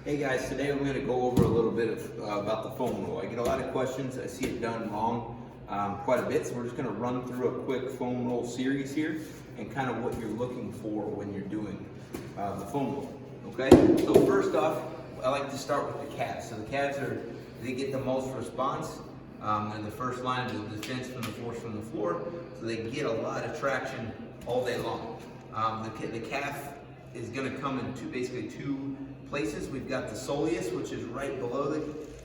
Hey guys, today I'm going to go over a little bit about the foam roll. I get a lot of questions. I see it done wrong quite a bit, so we're just going to run through a quick foam roll series here and kind of what you're looking for when you're doing the foam roll. Okay, so first off, I like to start with the calves. So the calves they get the most response in the first line of the defense from the force from the floor, so they get a lot of traction all day long. The calf is going to come in basically two places. We've got the soleus, which is right below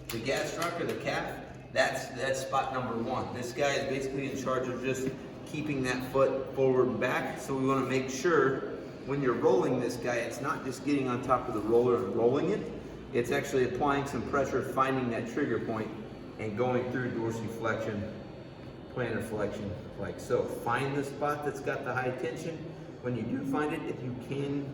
the gastroc or the calf. That's spot number one. This guy is basically in charge of just keeping that foot forward and back. So we want to make sure when you're rolling this guy, it's not just getting on top of the roller and rolling it. It's actually applying some pressure, finding that trigger point, and going through dorsiflexion, plantar flexion, like so. Find the spot that's got the high tension. When you do find it, if you can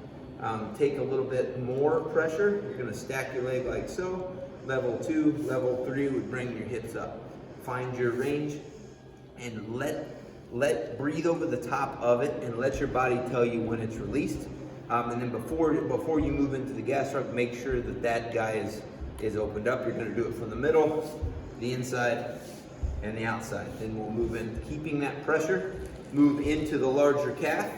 take a little bit more pressure, you're gonna stack your leg like so. Level 2, level 3 would bring your hips up. Find your range and let breathe over the top of it and let your body tell you when it's released. And then before you move into the gastroc, make sure that guy is opened up. You're gonna do it from the middle, the inside, and the outside. Then we'll move in, keeping that pressure, move into the larger calf.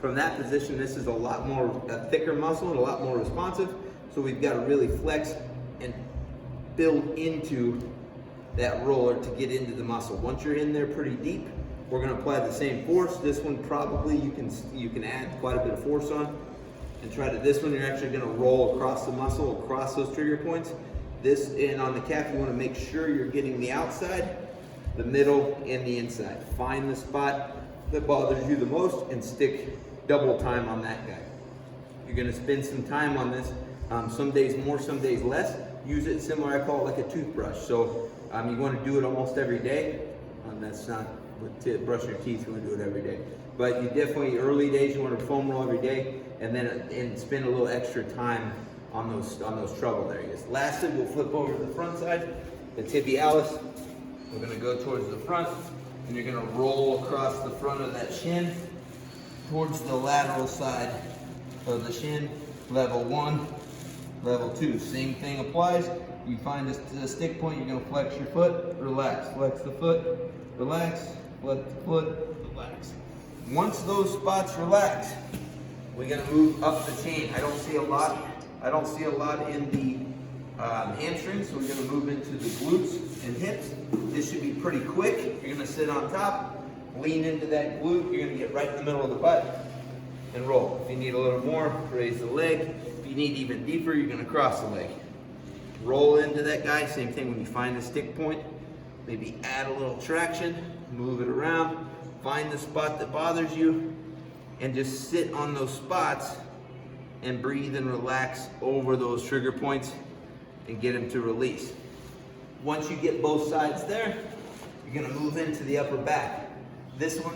From that position, this is a thicker muscle and a lot more responsive. So we've got to really flex and build into that roller to get into the muscle. Once you're in there pretty deep, we're going to apply the same force. This one probably you can add quite a bit of force on, and this one you're actually going to roll across the muscle, across those trigger points. And on the calf, you want to make sure you're getting the outside, the middle, and the inside. Find the spot that bothers you the most and stick double time on that guy. You're gonna spend some time on this, some days more, some days less. Use it similar, I call it like a toothbrush. So you wanna do it almost every day. That's not with brush your teeth, you wanna do it every day. But you definitely, early days, you wanna foam roll every day and spend a little extra time on those troubled areas. Lastly, we'll flip over to the front side, the tibialis. We're gonna go towards the front, and you're gonna roll across the front of that shin towards the lateral side of the shin. Level 1, level 2. Same thing applies. You find the stick point, you're gonna flex your foot, relax. Flex the foot, relax. Flex the foot, relax. Once those spots relax, we're gonna move up the chain. I don't see a lot in the hamstrings, so we're gonna move into the glutes and hips. This should be pretty quick. You're gonna sit on top, lean into that glute. You're gonna get right in the middle of the butt and roll. If you need a little more, raise the leg. If you need even deeper, you're gonna cross the leg. Roll into that guy. Same thing when you find the stick point. Maybe add a little traction, move it around, find the spot that bothers you, and just sit on those spots and breathe and relax over those trigger points and get them to release. Once you get both sides there, you're gonna move into the upper back. This one,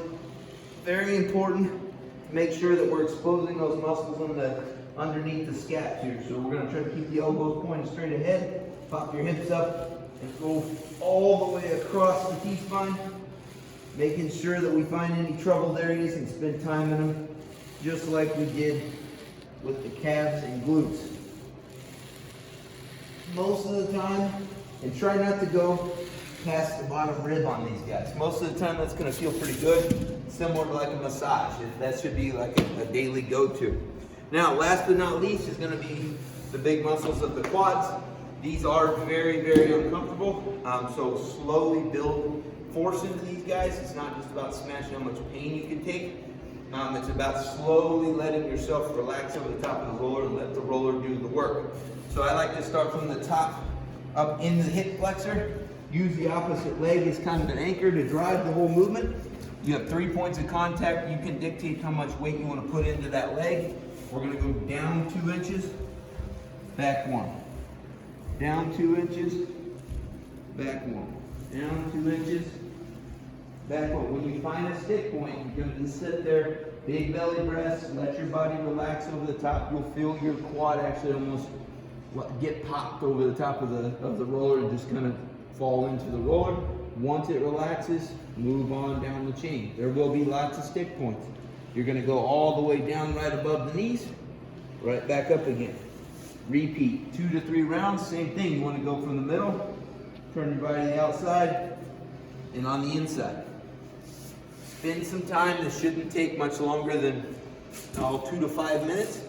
very important to make sure that we're exposing those muscles underneath the scat too. So we're gonna try to keep the elbows pointed straight ahead, pop your hips up, and go all the way across the T-spine, making sure that we find any troubled areas and spend time in them, just like we did with the calves and glutes. Most of the time, and try not to go past the bottom rib on these guys. Most of the time that's gonna feel pretty good, similar to like a massage. That should be like a daily go-to. Now, last but not least is gonna be the big muscles of the quads. These are very, very uncomfortable, so slowly build force into these guys. It's not just about smashing how much pain you can take. It's about slowly letting yourself relax over the top of the roller and let the roller do the work. So I like to start from the top up into the hip flexor. Use the opposite leg as kind of an anchor to drive the whole movement. You have 3 points of contact. You can dictate how much weight you want to put into that leg. We're going to go down 2 inches, back 1. Down 2 inches, back 1. Down 2 inches, back 1. When you find a stick point, you're going to just sit there, big belly breaths, let your body relax over the top. You'll feel your quad actually almost get popped over the top of the roller and just kind of fall into the roller. Once it relaxes, move on down the chain. There will be lots of stick points. You're gonna go all the way down right above the knees, right back up again. Repeat 2 to 3 rounds. Same thing. You want to go from the middle, turn your body to the outside, and on the inside. Spend some time. This shouldn't take much longer than 2 to 5 minutes.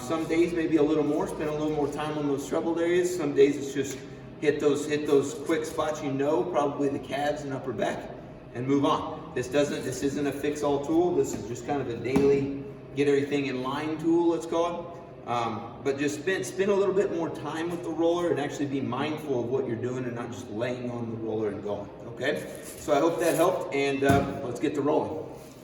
Some days maybe a little more. Spend a little more time on those troubled areas. Some days it's just hit those quick spots you know, probably the calves and upper back, and move on. This isn't a fix-all tool. This is just kind of a daily get everything in line tool, let's call it. But just spend a little bit more time with the roller and actually be mindful of what you're doing and not just laying on the roller and going, okay? So I hope that helped, and let's get to rolling.